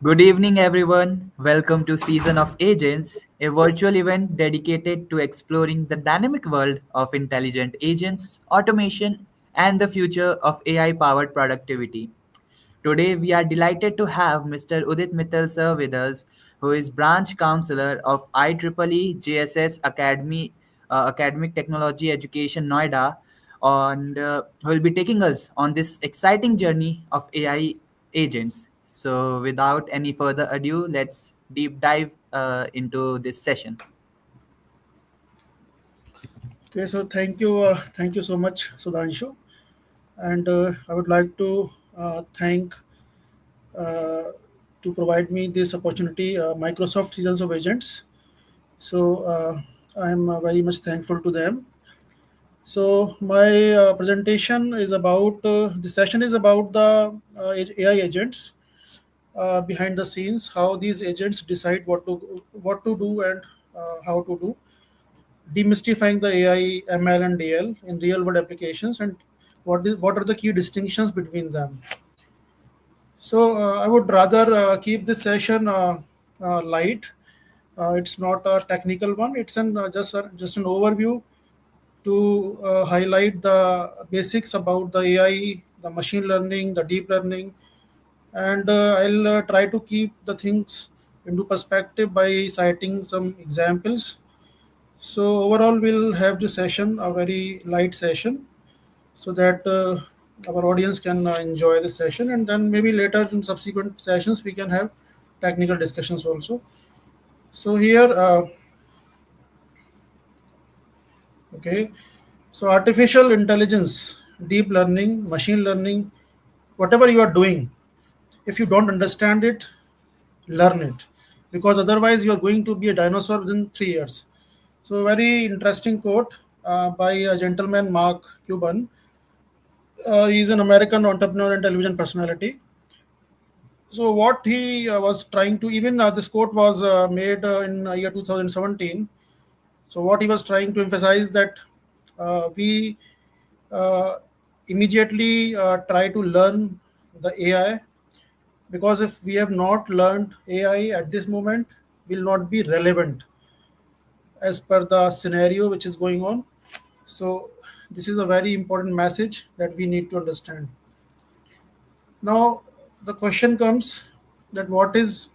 Good evening, everyone. Welcome to Season of Agents, a virtual event dedicated to exploring the dynamic world of intelligent agents, automation, and the future of AI powered productivity. Today, we are delighted to have Mr. Udit Mittal sir with us, who is branch counselor of IEEE JSS Academy, Academic Technology Education Noida, and who will be taking us on this exciting journey of AI agents. So, without any further ado, let's deep dive into this session. Okay, so thank you so much, Sudhanshu, and I would like to thank uh, to provide me this opportunity, Microsoft Seasons of Agents. So I am very much thankful to them. So my presentation is about the session is about the AI agents behind the scenes, how these agents decide what to do and how to do, demystifying the AI, ML, and DL in real world applications, and what are the key distinctions between them. So I would rather keep this session light. It's not a technical one. It's just an overview to highlight the basics about the AI, the machine learning, the deep learning, and I'll try to keep the things into perspective by citing some examples. So overall, we'll have this session a very light session, so that our audience can enjoy the session, and then maybe later in subsequent sessions we can have technical discussions also. So here, okay, so artificial intelligence, deep learning, machine learning, whatever you are doing, if you don't understand it, learn it, because otherwise you are going to be a dinosaur within 3 years. So very interesting quote by a gentleman, Mark Cuban. He's an American entrepreneur and television personality. So what he was trying to, even this quote was made in year 2017. So what he was trying to emphasize that we uh, immediately try to learn the AI, because if we have not learned AI at this moment, will not be relevant as per the scenario which is going on. So this is a very important message that we need to understand. Now the question comes that what is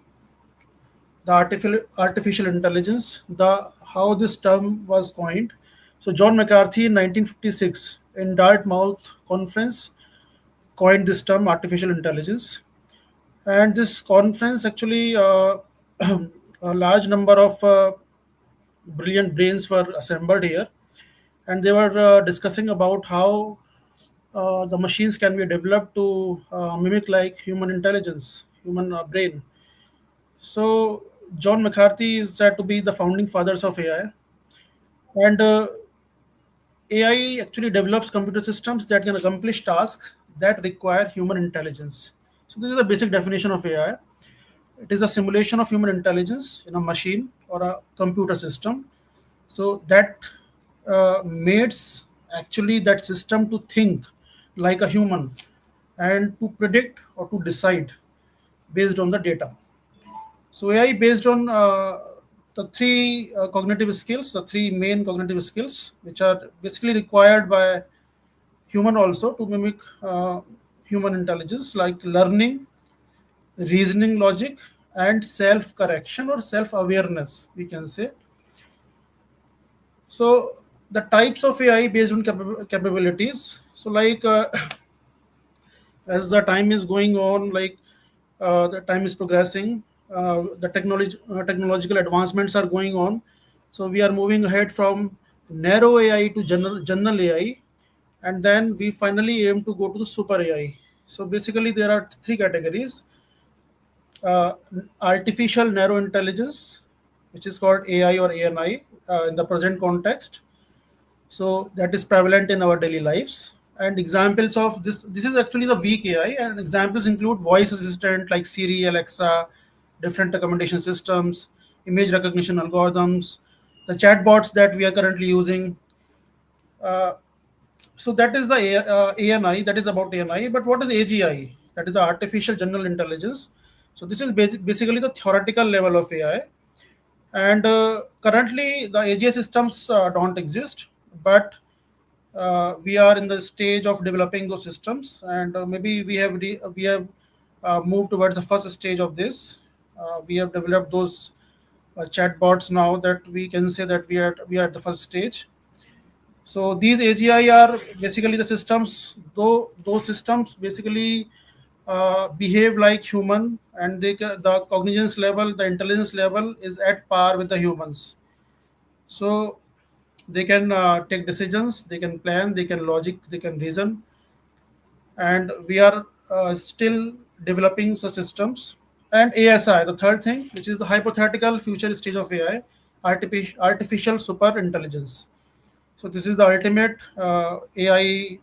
the artificial intelligence, the how this term was coined. So John McCarthy in 1956 in Dartmouth conference coined this term artificial intelligence, and this conference actually a large number of brilliant brains were assembled here, and they were discussing about how the machines can be developed to mimic like human intelligence, human brain. So John McCarthy is said to be the founding fathers of AI, and AI actually develops computer systems that can accomplish tasks that require human intelligence. So this is the basic definition of AI. It is a simulation of human intelligence in a machine or a computer system. So that makes actually that system to think like a human and to predict or to decide based on the data. So AI based on the three cognitive skills, the three main cognitive skills, which are basically required by human also to mimic human intelligence, like learning, reasoning, logic, and self-correction or self-awareness, we can say. So the types of AI based on capabilities. So like as the time is going on, like the time is progressing, the technological advancements are going on. So we are moving ahead from narrow AI to general AI, and then we finally aim to go to the super AI. So basically, there are three categories: uh, artificial narrow intelligence, which is called AI or ANI in the present context. So that is prevalent in our daily lives. And examples of this is actually the weak AI, and examples include voice assistant like Siri, Alexa, different recommendation systems, image recognition algorithms, the chatbots that we are currently using. Uh, so that is the ANI, that is about ANI. But what is AGI? That is the artificial general intelligence. So this is basically the theoretical level of AI. And currently, the AGI systems don't exist, but we are in the stage of developing those systems, and maybe we have moved towards the first stage of this. We have developed those chatbots now that we can say that we are at the first stage. So these AGI are basically the systems, though those systems basically behave like human, and the cognizance level, the intelligence level is at par with the humans. So they can take decisions, they can plan, they can logic, they can reason, and we are still developing such systems. And ASI, the third thing, which is the hypothetical future stage of AI, artificial super intelligence. So this is the ultimate AI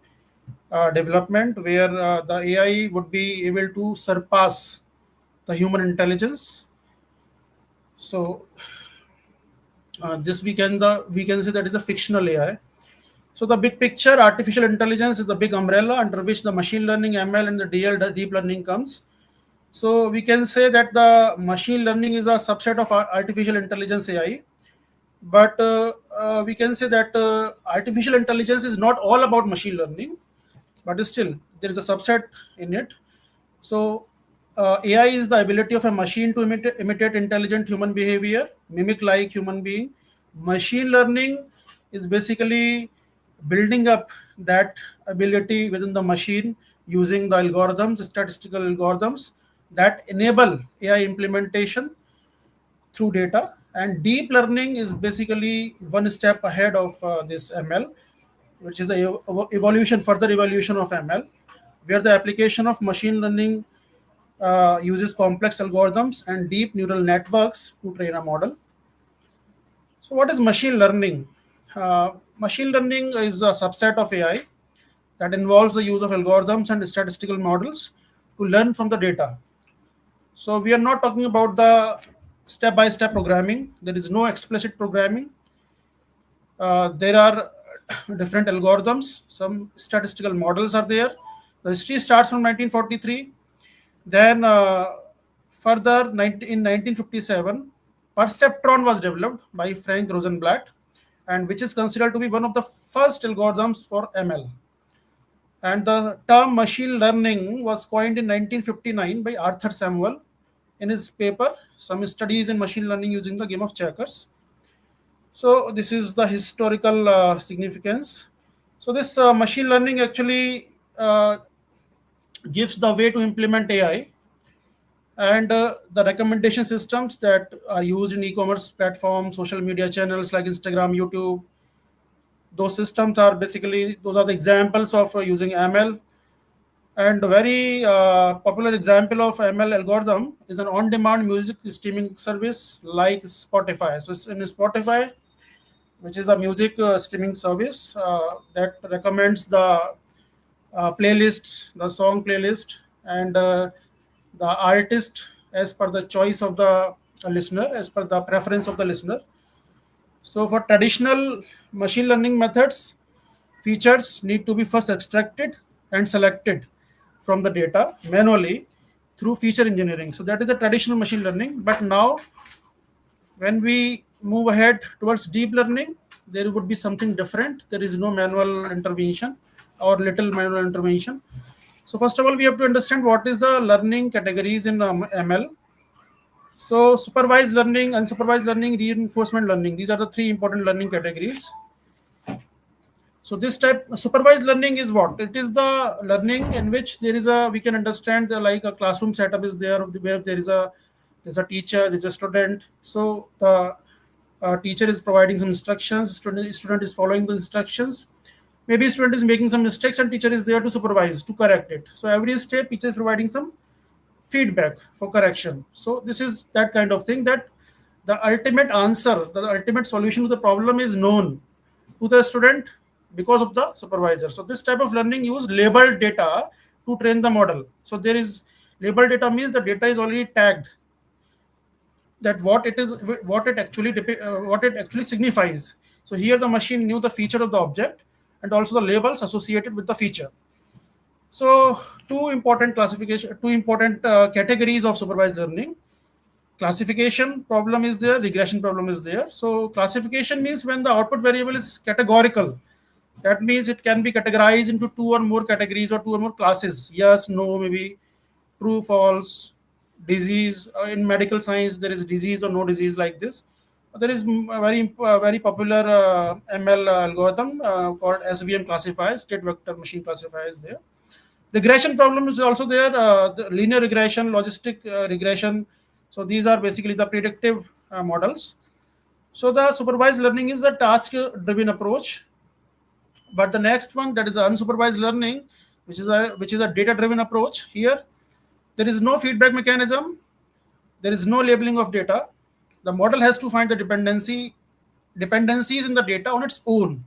development where the AI would be able to surpass the human intelligence. So this we can say that is a fictional AI. So the big picture, artificial intelligence is the big umbrella under which the machine learning, ML, and the DL, deep learning comes. So we can say that the machine learning is a subset of artificial intelligence AI. But we can say that artificial intelligence is not all about machine learning, but still there is a subset in it. So AI is the ability of a machine to imitate intelligent human behavior, mimic like human being. Machine learning is basically building up that ability within the machine using the algorithms, statistical algorithms that enable AI implementation through data. And deep learning is basically one step ahead of this ML, which is the further evolution of ML, where the application of machine learning uses complex algorithms and deep neural networks to train a model. So, what is machine learning? Machine learning is a subset of AI that involves the use of algorithms and statistical models to learn from the data. So, we are not talking about the step by step programming, there is no explicit programming. There are different algorithms, some statistical models are there. The history starts from 1943. Then, further, in 1957, perceptron was developed by Frank Rosenblatt, and which is considered to be one of the first algorithms for ML. And the term machine learning was coined in 1959 by Arthur Samuel in his paper, Some Studies in Machine Learning Using the Game of Checkers. So this is the historical significance. So this machine learning actually gives the way to implement AI, and the recommendation systems that are used in e-commerce platforms, social media channels like Instagram, YouTube. Those systems are basically those are the examples of using ML. And a very popular example of ML algorithm is an on-demand music streaming service like Spotify. So in Spotify, which is the music streaming service that recommends the playlist, the song playlist, and the artist as per the choice of the listener, as per the preference of the listener. So for traditional machine learning methods, features need to be first extracted and selected from the data manually through feature engineering. So that is the traditional machine learning. But now when we move ahead towards deep learning, there would be something different. There is no manual intervention or little manual intervention. So first of all, we have to understand what is the learning categories in ML. So supervised learning, unsupervised learning, reinforcement learning. These are the three important learning categories. So this type supervised learning is what? It is the learning in which there is a we can understand like a classroom setup is there where there's a teacher, there's a student. So the teacher is providing some instructions, student is following the instructions. Maybe student is making some mistakes and teacher is there to supervise to correct it. So every step teacher is providing some feedback for correction. So this is that kind of thing that the ultimate answer, the ultimate solution to the problem is known to the student because of the supervisor. So this type of learning use labeled data to train the model. So there is labeled data means the data is already tagged that what it actually signifies. So here the machine knew the feature of the object and also the labels associated with the feature. So two important categories of supervised learning. Classification problem is there, regression problem is there. So classification means when the output variable is categorical. That means it can be categorized into two or more categories or two or more classes. Yes, no, maybe true, false, disease. In medical science, there is disease or no disease like this. There is very popular ML algorithm called SVM classifier, state vector machine classifier is there. Regression problem is also there, the linear regression, logistic regression. So these are basically the predictive models. So the supervised learning is a task driven approach, but the next one, that is unsupervised learning, which is a data driven approach. Here there is no feedback mechanism, there is no labeling of data. The model has to find the dependencies in the data on its own.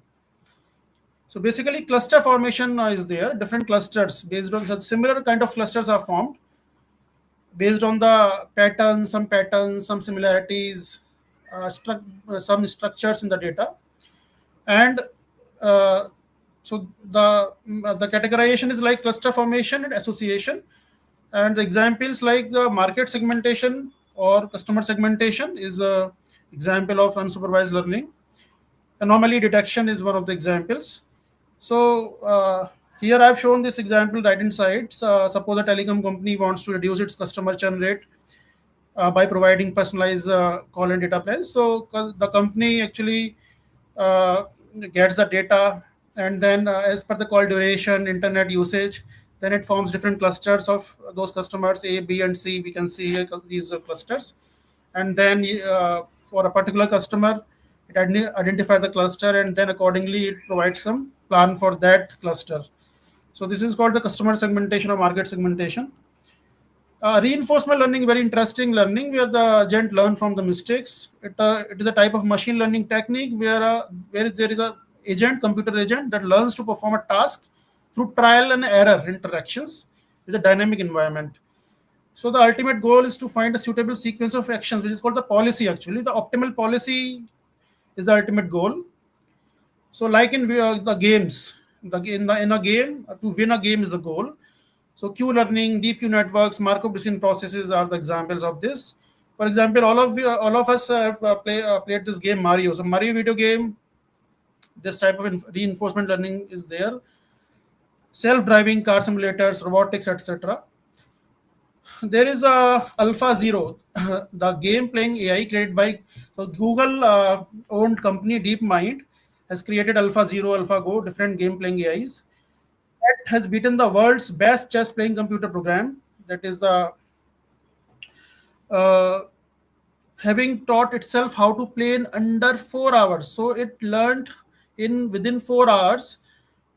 So basically cluster formation is there, different clusters based on such similar kind of clusters are formed based on the patterns, some similarities, some structures in the data. And uh, so the categorization is like cluster formation and association. And the examples like the market segmentation or customer segmentation is a example of unsupervised learning. Anomaly detection is one of the examples. So here I've shown this example right inside. So, suppose a telecom company wants to reduce its customer churn rate by providing personalized call and data plans. So the company actually uh, gets the data, and then as per the call duration, internet usage, then it forms different clusters of those customers A, B, and C. We can see here these clusters, and then for a particular customer, it identify the cluster, and then accordingly it provides some plan for that cluster. So this is called the customer segmentation or market segmentation. Reinforcement learning, very interesting learning where the agent learn from the mistakes. It is a type of machine learning technique where there is a computer agent that learns to perform a task through trial and error interactions with a dynamic environment. So the ultimate goal is to find a suitable sequence of actions, which is called the policy. Actually, the optimal policy is the ultimate goal. So, like in the games, in a game, to win a game is the goal. So, Q learning, deep Q networks, Markov decision processes are the examples of this. For example, all of us have played this game Mario. So, Mario video game, this type of reinforcement learning is there. Self-driving car simulators, robotics, etc. There is a Alpha Zero, the game playing AI created by Google owned company DeepMind has created Alpha Zero, AlphaGo, different game playing AIs that has beaten the world's best chess playing computer program. That is the uh, having taught itself how to play in under 4 hours. So it learned in within 4 hours,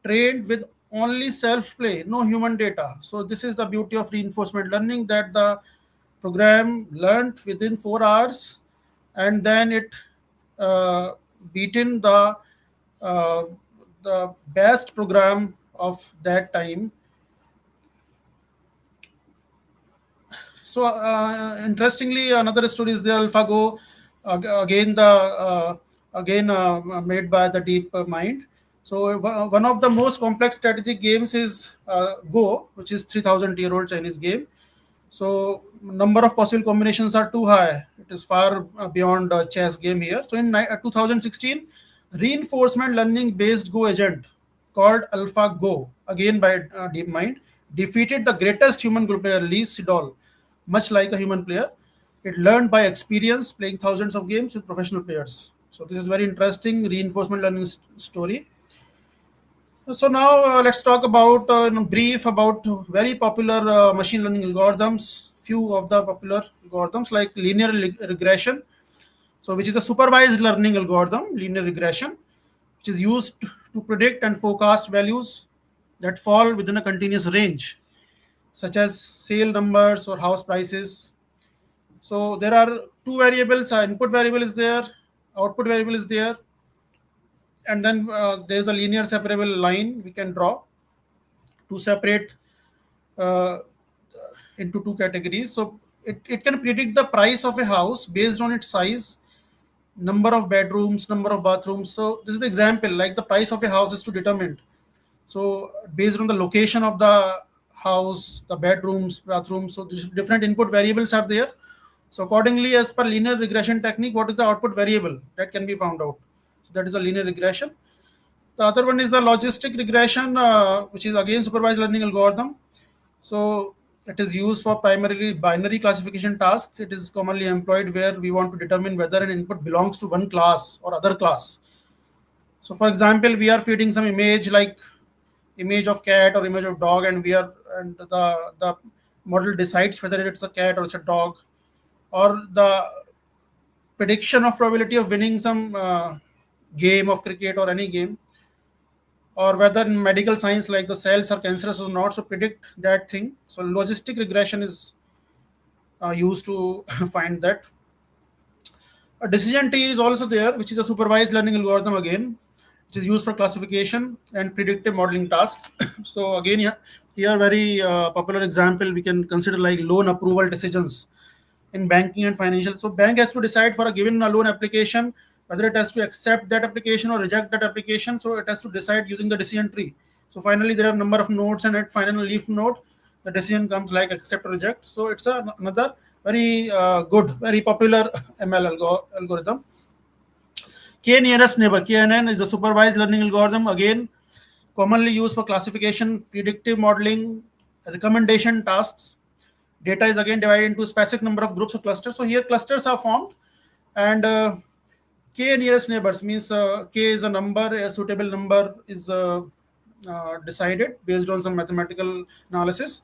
trained with only self play, no human data. So this is the beauty of reinforcement learning, that the program learned within 4 hours, and then it uh, beaten uh, the best program of that time. So interestingly, another story is there. AlphaGo, again made by the Deep Mind. So one of the most complex strategic games is Go, which is 3,000-year-old Chinese game. So number of possible combinations are too high. It is far beyond a chess game here. So in 2016, reinforcement learning based Go agent called AlphaGo, again by DeepMind, defeated the greatest human Go player Lee Sedol, much like a human player. It learned by experience playing thousands of games with professional players. So this is very interesting reinforcement learning story. So now let's talk about in brief about very popular machine learning algorithms. Few of the popular algorithms like linear regression, so which is a supervised learning algorithm, linear regression, which is used to predict and forecast values that fall within a continuous range, such as sale numbers or house prices. So there are two variables: input variable is there, output variable is there, and then there is a linear separable line we can draw to separate uh, into two categories. So it can predict the price of a house based on its size, number of bedrooms, number of bathrooms. So this is the example, like the price of a house is to determine. So based on the location of the house, the bedrooms, bathrooms, so different input variables are there. So accordingly, as per linear regression technique, what is the output variable that can be found out? So that is a linear regression. The other one is the logistic regression, which is again supervised learning algorithm. So it is used for primarily binary classification tasks. It is commonly employed where we want to determine whether an input belongs to one class or other class. So for example, we are feeding some image like image of cat or image of dog, and the model decides whether it's a cat or it's a dog, or the prediction of probability of winning some game of cricket or any game, or whether in medical science like the cells are cancerous or not, so predict that thing. So logistic regression is used to find that. A decision tree is also there, which is a supervised learning algorithm again, which is used for classification and predictive modeling tasks. So again, yeah, here very popular example we can consider like loan approval decisions in banking and financial. So bank has to decide for a given loan application whether it has to accept that application or reject that application. So it has to decide using the decision tree. So finally, there are a number of nodes, and at final leaf node, the decision comes like accept or reject. So it's another very good, very popular ML algorithm. K nearest neighbor (KNN) is a supervised learning algorithm again commonly used for classification, predictive modeling, recommendation tasks. Data is again divided into a specific number of groups of clusters. So here clusters are formed, and k nearest neighbors means k is a number, a suitable number is decided based on some mathematical analysis,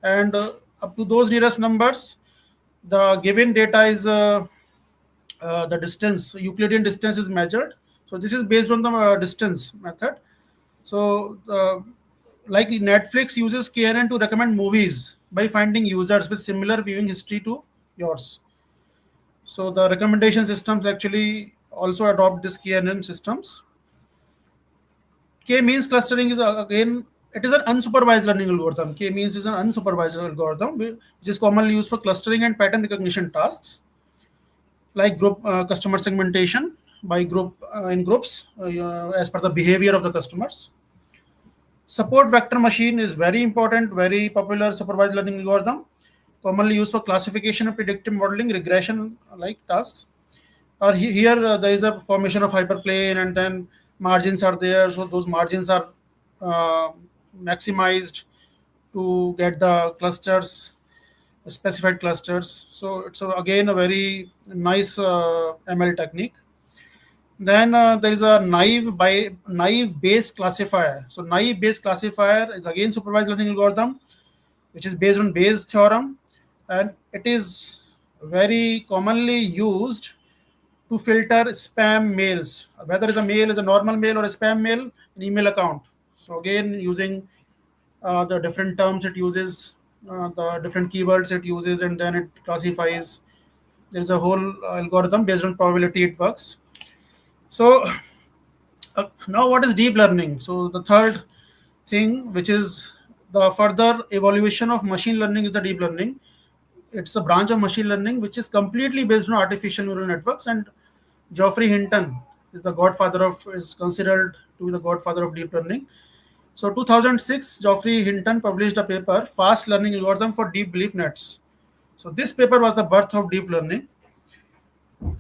and up to those nearest numbers, the given data is the distance, Euclidean distance is measured. So this is based on the distance method. So like Netflix uses KNN to recommend movies by finding users with similar viewing history to yours. So the recommendation systems actually also adopt this KNN systems. K means clustering is again, it is an unsupervised learning algorithm. K means is an unsupervised algorithm which is commonly used for clustering and pattern recognition tasks like group customer segmentation by group in groups as per the behavior of the customers. Support vector machine is very important, very popular supervised learning algorithm, commonly used for classification and predictive modeling, regression like tasks. Or here there is a formation of hyperplane, and then margins are there. So those margins are uh, maximized to get the clusters, specified clusters. So it's again a very nice ML technique. Then there is a naive based classifier. So naive based classifier is again supervised learning algorithm, which is based on Bayes theorem, and it is very commonly used to filter spam mails, whether it's a mail is a normal mail or a spam mail, an email account. So again, using the different terms it uses, the different keywords it uses, and then it classifies. There's a whole algorithm based on probability it works. So now what is deep learning? So the third thing, which is the further evaluation of machine learning, is the deep learning. It's a branch of machine learning which is completely based on artificial neural networks, and Geoffrey Hinton is considered to be the godfather of deep learning. So 2006, Geoffrey Hinton published a paper, Fast Learning Algorithm for Deep Belief Nets. So this paper was the birth of deep learning.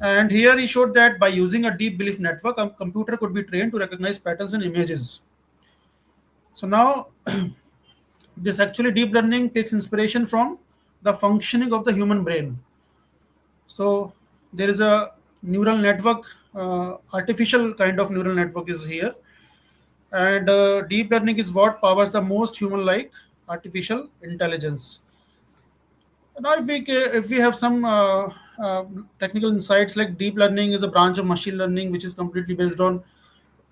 And here he showed that by using a deep belief network, a computer could be trained to recognize patterns in images. So now this actually deep learning takes inspiration from the functioning of the human brain. So there is a neural network, artificial kind of neural network is here, and deep learning is what powers the most human-like artificial intelligence. Now, if we have some technical insights, like deep learning is a branch of machine learning which is completely based on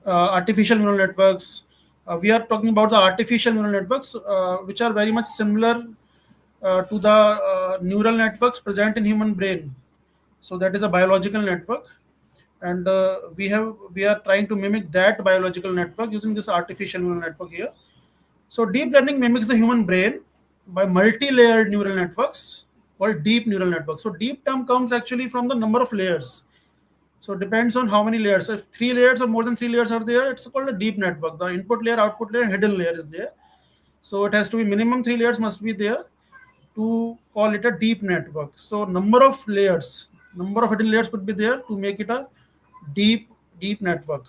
artificial neural networks. We are talking about the artificial neural networks, which are very much similar to the neural networks present in human brain. So that is a biological network, and we are trying to mimic that biological network using this artificial neural network here. So deep learning mimics the human brain by multi-layered neural networks called deep neural networks. So deep term comes actually from the number of layers. So it depends on how many layers. So if 3 layers or more than 3 layers are there, it's called a deep network. The input layer, output layer, hidden layer is there. So it has to be minimum 3 layers must be there to call it a deep network. So number of hidden layers could be there to make it a deep deep network.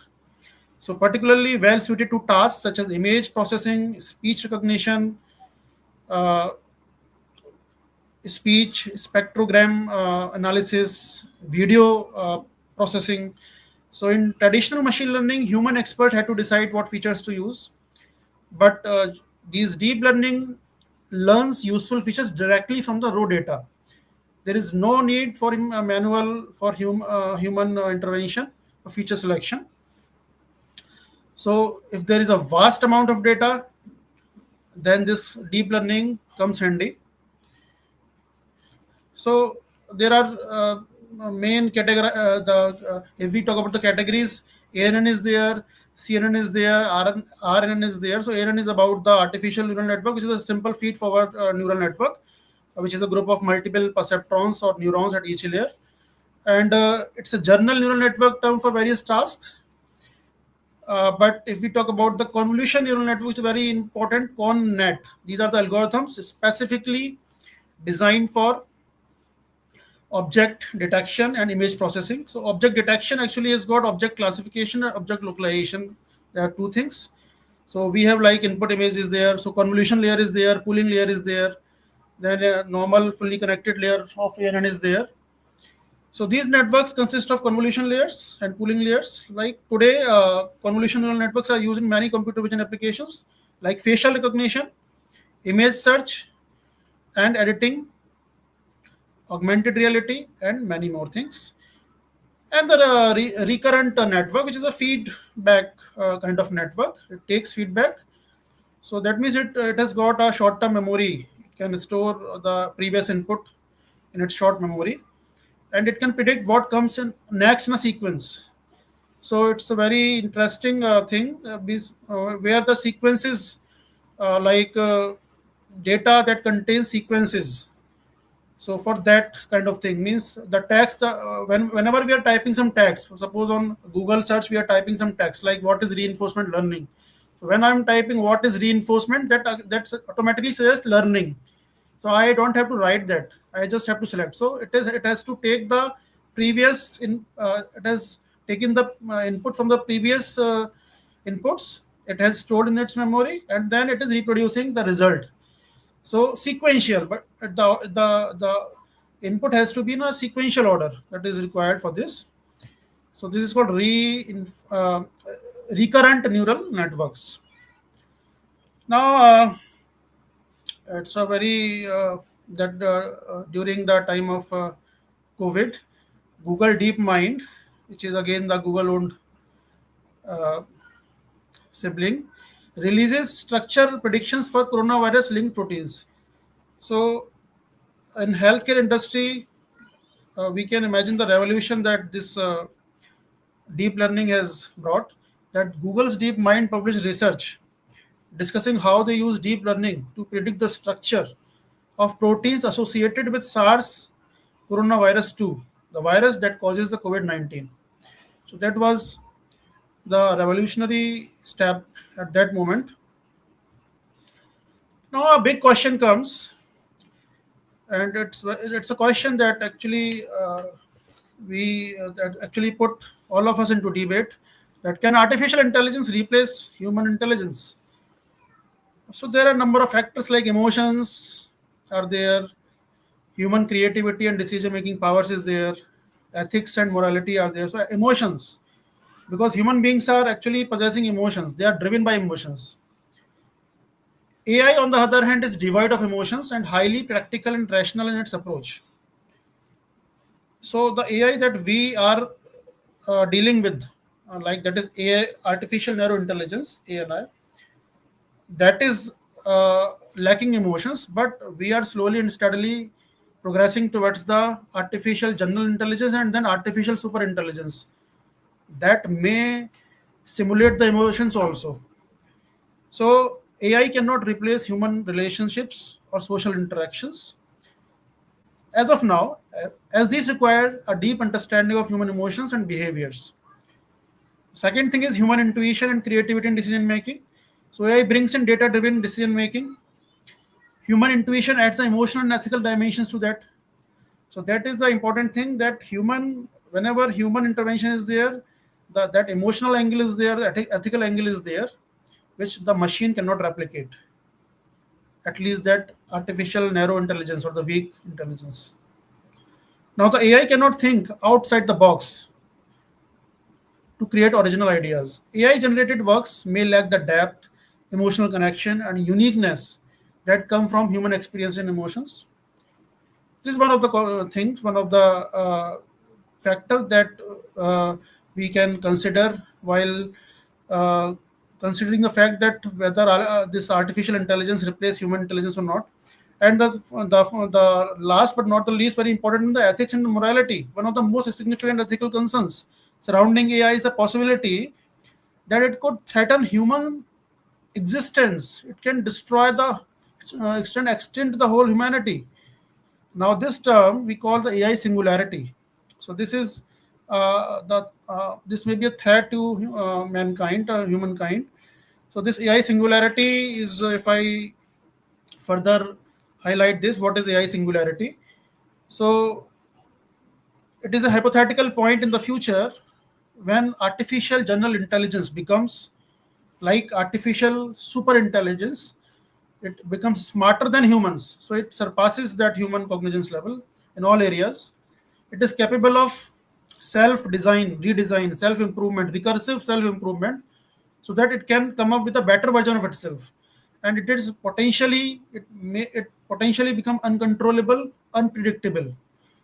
So particularly well suited to tasks such as image processing, speech recognition, uh, speech spectrogram analysis, video processing. So in traditional machine learning, human expert had to decide what features to use, but these deep learning learns useful features directly from the raw data. There is no need for a manual for human intervention or feature selection. So if there is a vast amount of data, then this deep learning comes handy. So there are main category. If we talk about the categories, ANN is there, CNN is there, RNN is there. So ANN is about the artificial neural network, which is a simple feed-forward neural network, which is a group of multiple perceptrons or neurons at each layer, and it's a general neural network term for various tasks. But if we talk about the convolution neural network, which is very important, ConNet. These are the algorithms specifically designed for object detection and image processing. So object detection actually has got object classification and object localization. There are two things. So we have like input image is there. So convolution layer is there, pooling layer is there. Then a normal fully connected layer of ANN is there. So these networks consist of convolution layers and pooling layers. Like today, convolution neural networks are used in many computer vision applications like facial recognition, image search, and editing, augmented reality, and many more things. And the recurrent network, which is a feedback kind of network. It takes feedback. So that means it has got a short-term memory. It can store the previous input in its short memory, and it can predict what comes in next in a sequence. So it's a very interesting thing where the sequences like data that contains sequences. So for that kind of thing means the text whenever we are typing some text, suppose on Google search we are typing some text like what is reinforcement learning. So when I'm typing what is reinforcement, that automatically says learning. So I don't have to write that, I just have to select. So it has to take the previous it has taken the input from the previous inputs, it has stored in its memory, and then it is reproducing the result. So sequential, but the input has to be in a sequential order that is required for this. So this is called recurrent neural networks. Now it's a very that during the time of COVID, Google DeepMind, which is again the Google owned uh, sibling, releases structure predictions for coronavirus linked proteins. So in healthcare industry, we can imagine the revolution that this deep learning has brought. That Google's DeepMind published research discussing how they use deep learning to predict the structure of proteins associated with SARS coronavirus 2, the virus that causes the COVID-19. So that was the revolutionary step at that moment. Now a big question comes, and it's a question that actually we that actually put all of us into debate. That can artificial intelligence replace human intelligence? So there are a number of factors like emotions are there, human creativity and decision making powers is there, ethics and morality are there. So emotions, because human beings are actually possessing emotions, they are driven by emotions. AI, on the other hand, is devoid of emotions and highly practical and rational in its approach. So the AI that we are dealing with, like that is AI, artificial narrow intelligence, ANI, that is lacking emotions, but we are slowly and steadily progressing towards the artificial general intelligence and then artificial super intelligence that may simulate the emotions also. So AI cannot replace human relationships or social interactions. as of now, as these require a deep understanding of human emotions and behaviors. Second thing is human intuition and creativity in decision making. So AI brings in data driven decision making. Human intuition adds the emotional and ethical dimensions to that. So that is the important thing, that whenever human intervention is there, that emotional angle is there, the ethical angle is there, which the machine cannot replicate. At least that artificial narrow intelligence or the weak intelligence. Now the AI cannot think outside the box to create original ideas. AI generated works may lack the depth, emotional connection, and uniqueness that come from human experience and emotions. This is one of the things, one of the factors that uh, we can consider while uh, considering the fact that whether this artificial intelligence replace human intelligence or not. And the last but not the least, very important, the ethics and morality. One of the most significant ethical concerns surrounding AI is the possibility that it could threaten human existence. It can destroy the extend the whole humanity. Now, this term we call the AI singularity. So this is the this may be a threat to mankind, humankind. So this AI singularity is, if I further highlight this, what is AI singularity? So it is a hypothetical point in the future when artificial general intelligence becomes like artificial super intelligence. It becomes smarter than humans, so it surpasses that human cognizance level in all areas. It is capable of self design, redesign, self improvement, recursive self improvement, so that it can come up with a better version of itself. And it potentially become uncontrollable, unpredictable.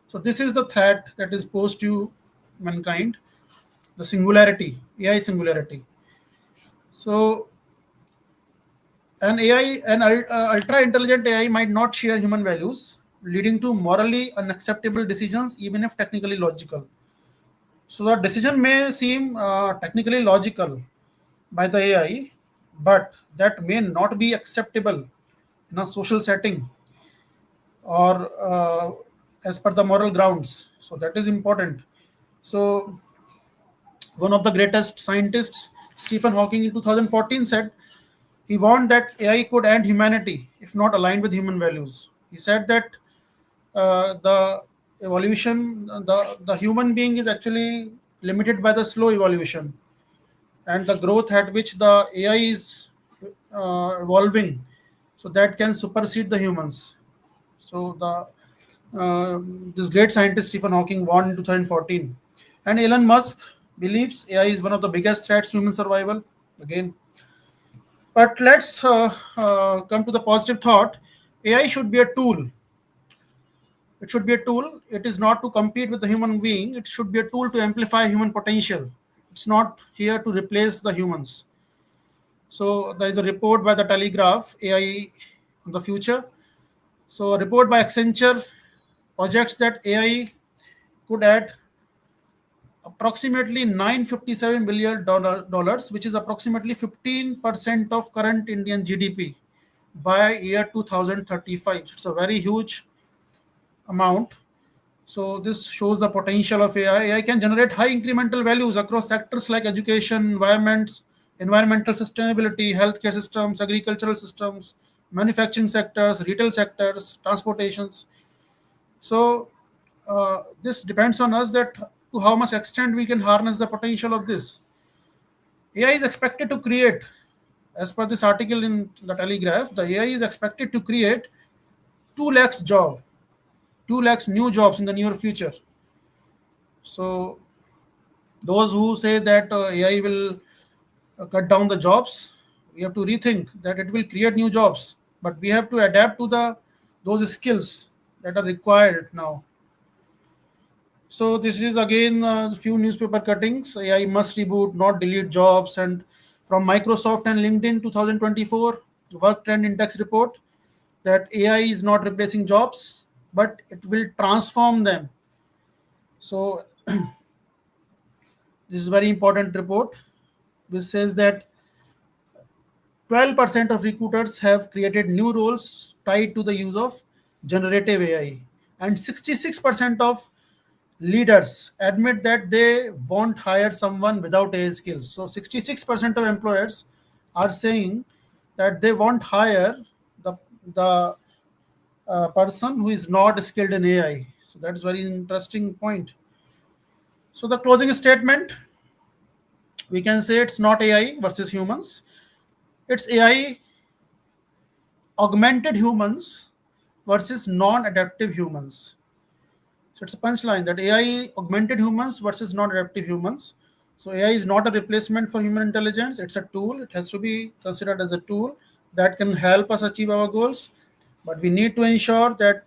So this is the threat that is posed to mankind, the singularity, AI singularity. So an ultra intelligent AI might not share human values, leading to morally unacceptable decisions, even if technically logical. So the decision may seem technically logical by the AI, but that may not be acceptable in a social setting or as per the moral grounds. So that is important. So one of the greatest scientists, Stephen Hawking, in 2014 said he warned that AI could end humanity if not aligned with human values. He said that the evolution, the human being is actually limited by the slow evolution and the growth at which the AI is evolving, so that can supersede the humans. So this great scientist Stephen Hawking warned in 2014, and Elon Musk believes AI is one of the biggest threats to human survival. Again, but let's come to the positive thought. AI should be a tool. It should be a tool. It is not to compete with the human being. It should be a tool to amplify human potential. It's not here to replace the humans. So there is a report by the Telegraph, AI on the future. So a report by Accenture projects that AI could add approximately $957 billion, which is approximately 15% of current Indian GDP by year 2035. It's a very huge amount. So this shows the potential of AI. AI can generate high incremental values across sectors like education, environmental sustainability, healthcare systems, agricultural systems, manufacturing sectors, retail sectors, transportations. So this depends on us that to how much extent we can harness the potential of this. AI is expected to create, as per this article in the Telegraph, the AI is expected to create 2 lakhs job, 2 lakhs new jobs in the near future. So those who say that AI will cut down the jobs, we have to rethink that it will create new jobs, but we have to adapt to the those skills that are required now. So this is again a few newspaper cuttings. AI must reboot, not delete jobs. And from Microsoft and LinkedIn 2024 Work Trend Index report that AI is not replacing jobs, but it will transform them. So this is very important report, which says that 12% of recruiters have created new roles tied to the use of generative AI. and 66% of leaders admit that they won't hire someone without AI skills. So 66% of employers are saying that they won't hire the the person who is not skilled in AI. So that's very interesting point. So the closing statement, we can say it's not AI versus humans. It's AI augmented humans versus non-adaptive humans. So it's a punchline that AI augmented humans versus non-adaptive humans. So AI is not a replacement for human intelligence. It's a tool. It has to be considered as a tool that can help us achieve our goals. But we need to ensure that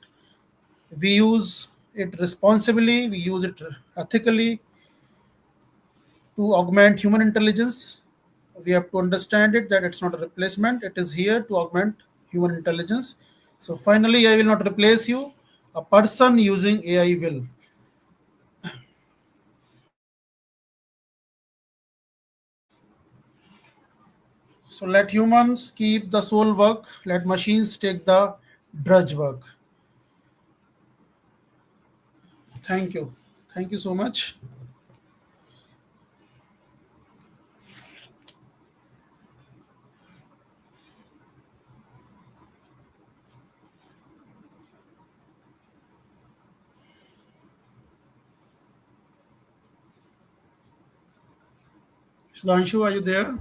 we use it responsibly, we use it ethically to augment human intelligence. We have to understand it that it's not a replacement, it is here to augment human intelligence. So finally, I will not replace you, a person using AI will. So let humans keep the soul work, let machines take the drudge work. Thank you. Thank you so much. Sudhanshu, are you there?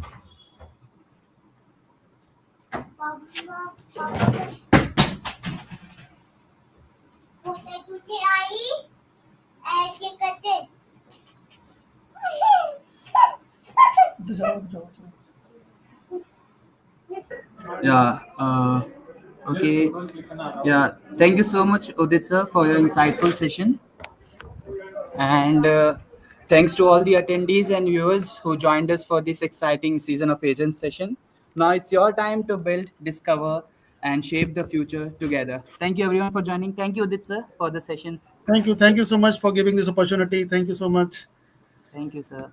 जाओ जाओ जाओ Yeah. Okay. Yeah. Thank you so much, Udit sir, for your insightful session. And thanks to all the attendees and viewers who joined us for this exciting season of Agents session. Now it's your time to build, discover, and shape the future together. Thank you everyone for joining. Thank you, Udit sir, for the session. Thank you. Thank you so much for giving this opportunity. Thank you so much. Thank you, sir.